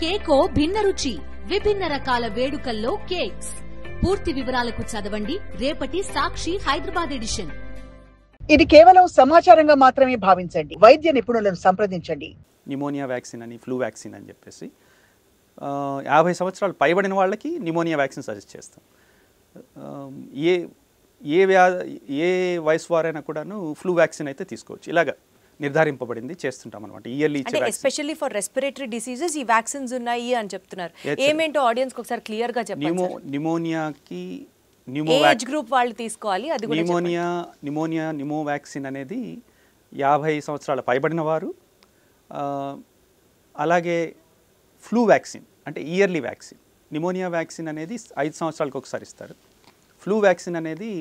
కేకో భిన్న రుచి, విభిన్న రకాల వేడుకల్లో కేక్స్. పూర్తి వివరాలకు చదవండి రేపటి సాక్షి హైదరాబాద్ ఎడిషన్. ఇది కేవలం సమాచారంగా మాత్రమే భావించండి. వైద్య నిపుణులను సంప్రదించండి. నిమోనియా వ్యాక్సిన్ అని, ఫ్లూ వ్యాక్సిన్ అని చెప్పేసి 50 సంవత్సరాలు పైబడిన వాళ్ళకి నిమోనియా వ్యాక్సిన్ సజెస్ట్ చేస్తాం. ఏ వయసు వారైనా కూడాను ఫ్లూ వ్యాక్సిన్ అయితే తీసుకోవచ్చు. ఇలాగ నిర్ధారింపబడింది, చేస్తుంటాం అనమాట. Yearly especially for respiratory diseases ఈ వ్యాక్సిన్స్ ఉన్నాయి అని చెప్తున్నారు. ఏమేంటో ఆడియన్స్ ఒకసారి క్లియర్ గా చెప్పండి. నిమోనియాకి ఏజ్ గ్రూప్ వాళ్ళు తీసుకోవాలి, అది కూడా నిమో వ్యాక్సిన్ అనేది 50 సంవత్సరాల పైబడిన వారు, అలాగే ఫ్లూ వ్యాక్సిన్ అంటే ఇయర్లీ వ్యాక్సిన్. నిమోనియా వ్యాక్సిన్ అనేది 5 సంవత్సరాలకు ఒకసారి ఇస్తారు. ఫ్లూ వ్యాక్సిన్ అనేది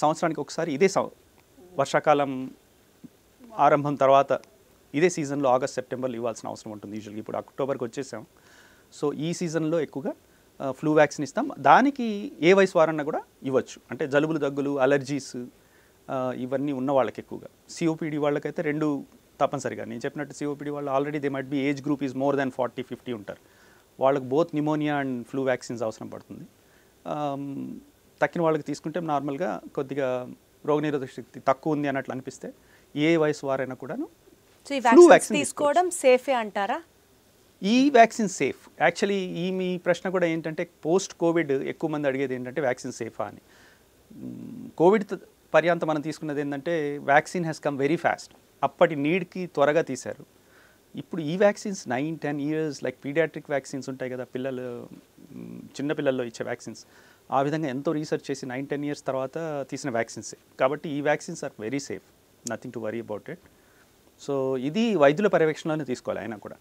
సంవత్సరానికి ఒకసారి. ఇదే వర్షాకాలం ఆరంభం తర్వాత ఇదే సీజన్లో ఆగస్ట్ సెప్టెంబర్లో ఇవ్వాల్సిన అవసరం ఉంటుంది. యూజువల్గా ఇప్పుడు అక్టోబర్కి వచ్చేసాం. సో ఈ సీజన్లో ఎక్కువగా ఫ్లూ వ్యాక్సిన్ ఇస్తాం. దానికి ఏ వయసు వారన్నా కూడా ఇవ్వచ్చు. అంటే జలుబులు, దగ్గులు, అలర్జీస్ ఇవన్నీ ఉన్న వాళ్ళకి ఎక్కువగా. సిఓపిడి వాళ్ళకైతే 2 తప్పనిసరిగా. నేను చెప్పినట్టు సిఓపిడి వాళ్ళు already they might be age group is more than 40-50 ఉంటారు. వాళ్ళకి both pneumonia and flu vaccines అవసరం పడుతుంది. తక్కిన వాళ్ళకి తీసుకుంటే నార్మల్గా కొద్దిగా రోగనిరోధక శక్తి తక్కువ ఉంది అన్నట్లు అనిపిస్తే ఏ వయసు వారైనా కూడాను ఫ్లూ వ్యాక్సిన్ తీసుకోవడం సేఫే అంటారా? ఈ వ్యాక్సిన్ సేఫ్. యాక్చువల్లీ మీ ప్రశ్న కూడా ఏంటంటే పోస్ట్ కోవిడ్ ఎక్కువ మంది అడిగేది ఏంటంటే వ్యాక్సిన్ సేఫా అని. కోవిడ్ పర్యాంతం మనం తీసుకున్నది ఏంటంటే vaccine has come very fast. అప్పటి నీడ్కి త్వరగా తీశారు. ఇప్పుడు ఈ vaccines 9-10 years like pediatric vaccines ఉంటాయి కదా, చిన్నపిల్లల్లో ఇచ్చే వ్యాక్సిన్స్, ఆ విధంగా ఎంతో రీసెర్చ్ చేసి 9-10 ఇయర్స్ తర్వాత తీసిన వ్యాక్సిన్సే. కాబట్టి ఈ vaccines are very safe, nothing to worry about it. So ఇది వైద్యుల పర్యవేక్షణలోనే తీసుకోవాలి అయినా కూడా.